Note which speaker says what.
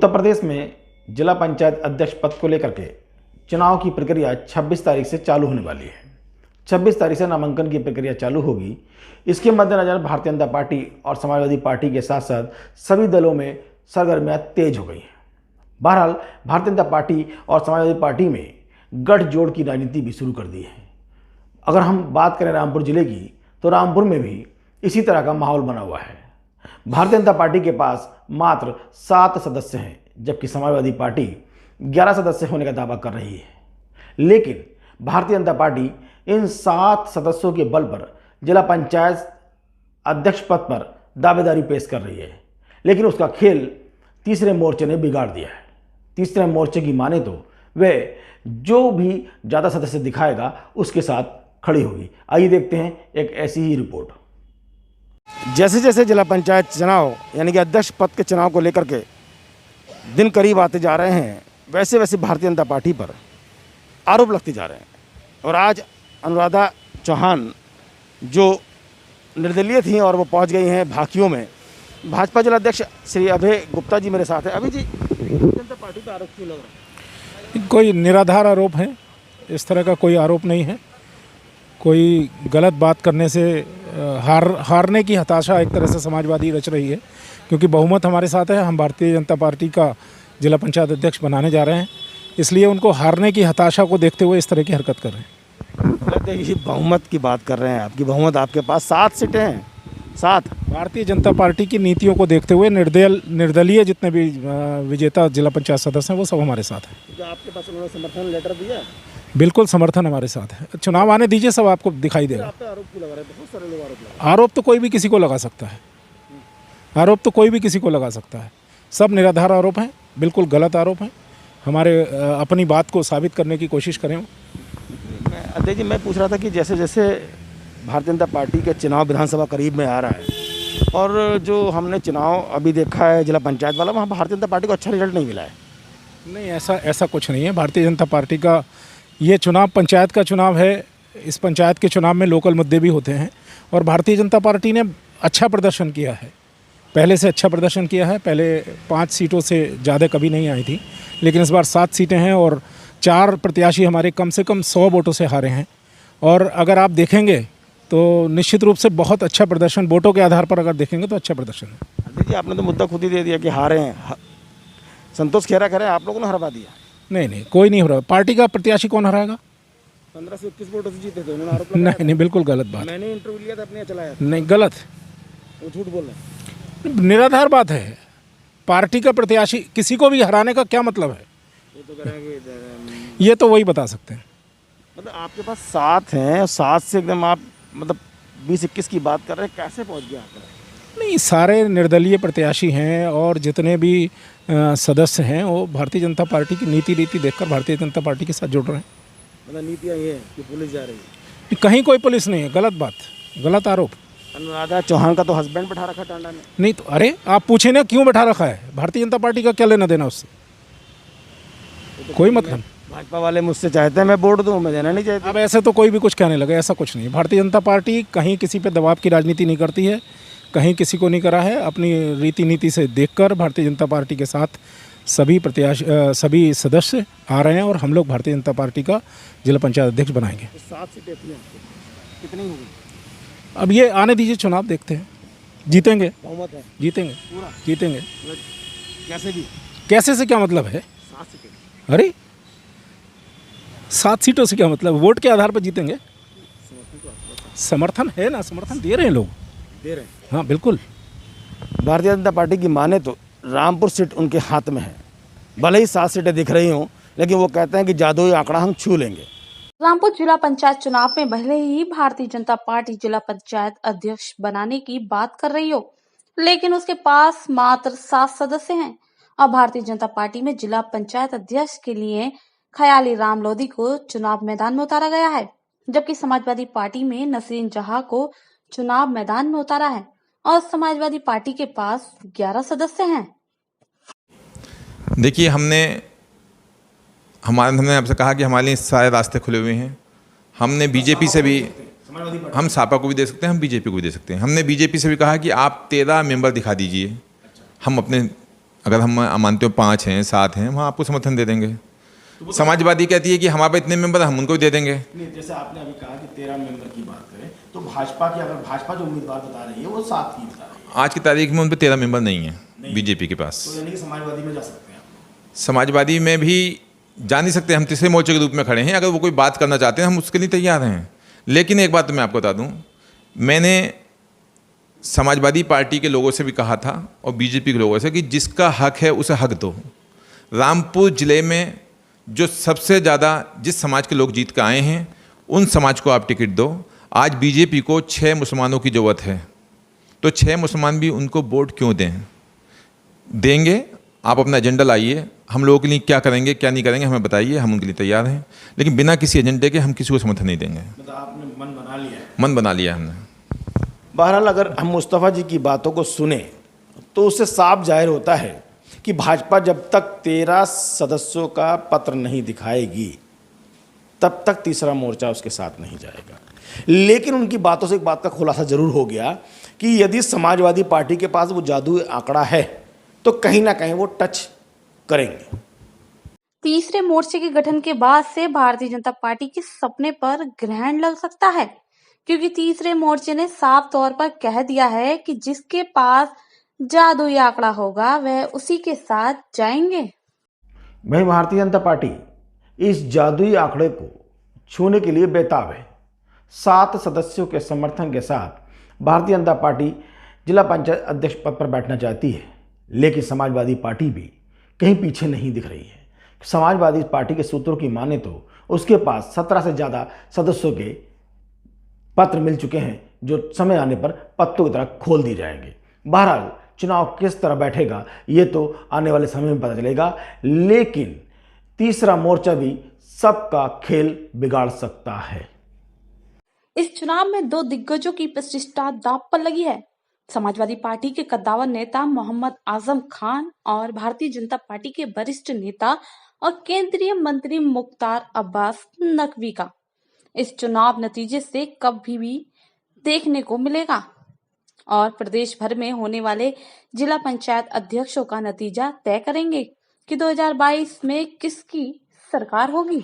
Speaker 1: उत्तर प्रदेश में जिला पंचायत अध्यक्ष पद को लेकर के चुनाव की प्रक्रिया 26 तारीख से चालू होने वाली है। 26 तारीख से नामांकन की प्रक्रिया चालू होगी। इसके मद्देनजर भारतीय जनता पार्टी और समाजवादी पार्टी के साथ साथ सभी दलों में सरगर्मियां तेज हो गई हैं। बहरहाल भारतीय जनता पार्टी और समाजवादी पार्टी में गठजोड़ की राजनीति भी शुरू कर दी है। अगर हम बात करें रामपुर जिले की, तो रामपुर में भी इसी तरह का माहौल बना हुआ है। भारतीय जनता पार्टी के पास मात्र 7 सदस्य हैं, जबकि समाजवादी पार्टी 11 सदस्य होने का दावा कर रही है। लेकिन भारतीय जनता पार्टी इन 7 सदस्यों के बल पर जिला पंचायत अध्यक्ष पद पर दावेदारी पेश कर रही है, लेकिन उसका खेल तीसरे मोर्चे ने बिगाड़ दिया है। तीसरे मोर्चे की माने तो वह जो भी ज़्यादा सदस्य दिखाएगा उसके साथ खड़ी होगी। आइए देखते हैं एक ऐसी ही रिपोर्ट।
Speaker 2: जैसे जैसे जिला पंचायत चुनाव यानी कि अध्यक्ष पद के चुनाव को लेकर के दिन करीब आते जा रहे हैं, वैसे वैसे भारतीय जनता पार्टी पर आरोप लगते जा रहे हैं। और आज अनुराधा चौहान जो निर्दलीय थी और वो पहुंच गई हैं भाकियों में। भाजपा जिला अध्यक्ष श्री अभय गुप्ता जी मेरे साथ है। अभय जी, भारतीय जनता पार्टी पर आरोप क्यों लग रहा है?
Speaker 3: कोई निराधार आरोप है, इस तरह का कोई आरोप नहीं है। कोई गलत बात करने से हारने की हताशा एक तरह से समाजवादी रच रही है, क्योंकि बहुमत हमारे साथ है। हम भारतीय जनता पार्टी का जिला पंचायत अध्यक्ष बनाने जा रहे हैं, इसलिए उनको हारने की हताशा को देखते हुए इस तरह की हरकत कर रहे हैं।
Speaker 2: देखिए, बहुमत की बात कर रहे हैं, आपकी बहुमत आपके पास 7 सीटें हैं। 7
Speaker 3: भारतीय जनता पार्टी की नीतियों को देखते हुए निर्दलीय जितने भी विजेता जिला पंचायत सदस्य हैं वो सब हमारे साथ हैं।
Speaker 2: क्या आपके पास उन्होंने समर्थन लेटर दिया?
Speaker 3: बिल्कुल समर्थन हमारे साथ है। चुनाव आने दीजिए, सब आपको दिखाई देगा।
Speaker 2: आप पे आरोप क्यों लगा रहे हैं? बहुत सारे लोग आरोप लगा रहे हैं।
Speaker 3: आरोप तो कोई भी किसी को लगा सकता है। आरोप तो कोई भी किसी को लगा सकता है। सब निराधार आरोप हैं, बिल्कुल गलत आरोप हैं। हमारे अपनी बात को साबित करने की कोशिश करें।
Speaker 2: अध्यक्ष जी, मैं पूछ रहा था कि जैसे जैसे भारतीय जनता पार्टी के चुनाव विधानसभा करीब में आ रहा है और जो हमने चुनाव अभी देखा है जिला पंचायत वाला, वहाँ भारतीय जनता पार्टी को अच्छा रिजल्ट नहीं मिला है।
Speaker 3: नहीं, ऐसा कुछ नहीं है। भारतीय जनता पार्टी का ये चुनाव पंचायत का चुनाव है। इस पंचायत के चुनाव में लोकल मुद्दे भी होते हैं और भारतीय जनता पार्टी ने अच्छा प्रदर्शन किया है, पहले से अच्छा प्रदर्शन किया है। पहले 5 सीटों से ज़्यादा कभी नहीं आई थी, लेकिन इस बार 7 सीटें हैं और 4 प्रत्याशी हमारे कम से कम 100 वोटों से हारे हैं। और अगर आप देखेंगे तो निश्चित रूप से बहुत अच्छा प्रदर्शन, वोटों के आधार पर अगर देखेंगे तो अच्छा प्रदर्शन है।
Speaker 2: देखिए, आपने तो मुद्दा खुद ही दे दिया कि हारे हैं। संतोष खेरा कह रहे हैं आप लोगों ने हरवा दिया।
Speaker 3: नहीं, कोई नहीं हरा। पार्टी का प्रत्याशी कौन हराएगा?
Speaker 2: 15 से 21 वोटों से जीते थे उन्होंने आरोप लगाया।
Speaker 3: नहीं, बिल्कुल गलत बात।
Speaker 2: मैंने इंटरव्यू लिया था, अपने चलाया।
Speaker 3: नहीं, गलत,
Speaker 2: वो झूठ बोल रहे हैं।
Speaker 3: निराधार बात है। पार्टी का प्रत्याशी किसी को भी हराने का क्या मतलब है?
Speaker 2: ये तो कह रहे हैं कि
Speaker 3: ये तो वही बता सकते हैं।
Speaker 2: मतलब आपके पास 7 हैं, 7 से एकदम आप मतलब 20-21 की बात कर रहे हैं, कैसे पहुंच गया आप?
Speaker 3: नहीं, सारे निर्दलीय प्रत्याशी हैं और जितने भी सदस्य हैं वो भारतीय जनता पार्टी की नीति देखकर भारतीय जनता पार्टी के साथ जुड़ रहे हैं।
Speaker 2: मतलब नीतियाँ ये हैं कि पुलिस जा रही है?
Speaker 3: कहीं कोई पुलिस नहीं है। गलत बात, गलत आरोप।
Speaker 2: अनुराधा चौहान का तो हस्बैंड बैठा रखा टांडा ने।
Speaker 3: नहीं तो अरे आप पूछे ना क्यों बैठा रखा है? भारतीय जनता पार्टी का क्या लेना देना उससे? कोई मतलब।
Speaker 2: भाजपा वाले मुझसे चाहते हैं मैं वोट दूं, मैं देना नहीं चाहता।
Speaker 3: अब ऐसे तो कोई भी कुछ कहने लगे, ऐसा कुछ नहीं। भारतीय जनता पार्टी कहीं किसी पे दबाव की राजनीति नहीं करती है, कहीं किसी को नहीं करा है। अपनी रीति नीति से देखकर भारतीय जनता पार्टी के साथ सभी सदस्य आ रहे हैं और हम लोग भारतीय जनता पार्टी का जिला पंचायत अध्यक्ष बनाएंगे।
Speaker 2: 7 सीटें कितनी होगी?
Speaker 3: अब ये आने दीजिए, चुनाव देखते हैं। जीतेंगे,
Speaker 2: बहुमत है,
Speaker 3: जीतेंगे,
Speaker 2: पूरा
Speaker 3: जीतेंगे।
Speaker 2: कैसे भी?
Speaker 3: कैसे से क्या मतलब है?
Speaker 2: 7 सीटें।
Speaker 3: अरे 7 सीटों से क्या मतलब? वोट के आधार पर जीतेंगे। समर्थन है ना, समर्थन दे रहे हैं लोग,
Speaker 2: दे रहे हैं।
Speaker 3: हाँ बिल्कुल।
Speaker 2: भारतीय जनता पार्टी की माने तो रामपुर सीट उनके हाथ में है। भले ही 7 सीटें दिख रही हों, लेकिन वो कहते हैं कि जादुई आंकड़ा हम छू लेंगे।
Speaker 4: रामपुर जिला पंचायत चुनाव में भले ही भारतीय जनता पार्टी जिला पंचायत अध्यक्ष बनाने की बात कर रही हो, लेकिन उसके पास मात्र 7 सदस्य हैं और भारतीय जनता पार्टी में जिला पंचायत अध्यक्ष के लिए ख्याली राम लोधी को चुनाव मैदान में उतारा गया है, जबकि समाजवादी पार्टी में नसरीन जहां को चुनाव मैदान में उतारा है और समाजवादी पार्टी के पास 11 सदस्य हैं।
Speaker 5: देखिए, हमने आपसे कहा कि हमारे लिए सारे रास्ते खुले हुए हैं। हमने बीजेपी से भी, हम सापा को भी दे सकते हैं, हम बीजेपी को भी दे सकते हैं। हमने बीजेपी से भी कहा कि आप 13 मेंबर दिखा दीजिए, हम अपने अगर हम मानते हो 5 हैं 7 हैं, वहाँ आपको समर्थन दे देंगे। समाजवादी कहती है कि हमारे पास इतने मेंबर हम उनको भी दे देंगे।
Speaker 1: नहीं, जैसे आपने अभी कहा कि 13 मेंबर की बात करें तो भाजपा की, अगर भाजपा जो उम्मीदवार बता रही है वो 7 की बता रही है,
Speaker 5: आज की तारीख में उन पर 13 मेंबर नहीं है बीजेपी के पास।
Speaker 1: तो यानी कि समाजवादी में जा सकते हैं आप।
Speaker 5: समाजवादी में भी जा नहीं सकते, हम तीसरे मोर्चे के रूप में खड़े हैं। अगर वो कोई बात करना चाहते हैं हम उसके लिए तैयार हैं। लेकिन एक बात तो मैं आपको बता दूं, मैंने समाजवादी पार्टी के लोगों से भी कहा था और बीजेपी के लोगों से कि जिसका हक है उसे हक दो। रामपुर जिले में जो सबसे ज़्यादा जिस समाज के लोग जीत कर आए हैं उन समाज को आप टिकट दो। आज बीजेपी को 6 मुसलमानों की ज़रूरत है, तो 6 मुसलमान भी उनको वोट क्यों देंगे। आप अपना एजेंडा लाइए, हम लोगों के लिए क्या करेंगे क्या नहीं करेंगे हमें बताइए, हम उनके लिए तैयार हैं। लेकिन बिना किसी एजेंडे के हम किसी को समर्थन नहीं देंगे।
Speaker 1: मतलब आपने मन बना लिया है।
Speaker 5: मन बना लिया हमने।
Speaker 2: बहरहाल अगर हम मुस्तफ़ा जी की बातों को सुने तो उससे साफ जाहिर होता है कि भाजपा जब तक 13 सदस्यों का पत्र नहीं दिखाएगी तब तक तीसरा मोर्चा उसके साथ नहीं जाएगा। लेकिन उनकी बातों से एक बात का खुलासा जरूर हो गया कि यदि समाजवादी पार्टी के पास वो जादुई आंकड़ा है तो कहीं ना कहीं वो टच करेंगे।
Speaker 4: तीसरे मोर्चे के गठन के बाद से भारतीय जनता पार्टी के सपने पर ग्रहण लग सकता है, क्योंकि तीसरे मोर्चे ने साफ तौर पर कह दिया है कि जिसके पास जादुई आंकड़ा होगा वह उसी के साथ जाएंगे।
Speaker 1: वही भारतीय जनता पार्टी इस जादुई आंकड़े को छूने के लिए बेताब है। 7 सदस्यों के समर्थन के साथ भारतीय जनता पार्टी जिला पंचायत अध्यक्ष पद पर बैठना चाहती है, लेकिन समाजवादी पार्टी भी कहीं पीछे नहीं दिख रही है। समाजवादी पार्टी के सूत्रों की माने तो उसके पास 17 से ज़्यादा सदस्यों के पत्र मिल चुके हैं, जो समय आने पर पत्तों की तरह खोल दिए जाएंगे। बहरहाल चुनाव किस तरह बैठेगा ये तो आने वाले समय में पता चलेगा, लेकिन तीसरा मोर्चा भी सबका खेल बिगाड़ सकता है।
Speaker 4: इस चुनाव में 2 दिग्गजों की प्रतिष्ठा दांव पर लगी है। समाजवादी पार्टी के कद्दावर नेता मोहम्मद आजम खान और भारतीय जनता पार्टी के वरिष्ठ नेता और केंद्रीय मंत्री मुख्तार अब्बास नकवी का इस चुनाव नतीजे से कभी भी देखने को मिलेगा और प्रदेश भर में होने वाले जिला पंचायत अध्यक्षों का नतीजा तय करेंगे कि 2022 में किसकी सरकार होगी।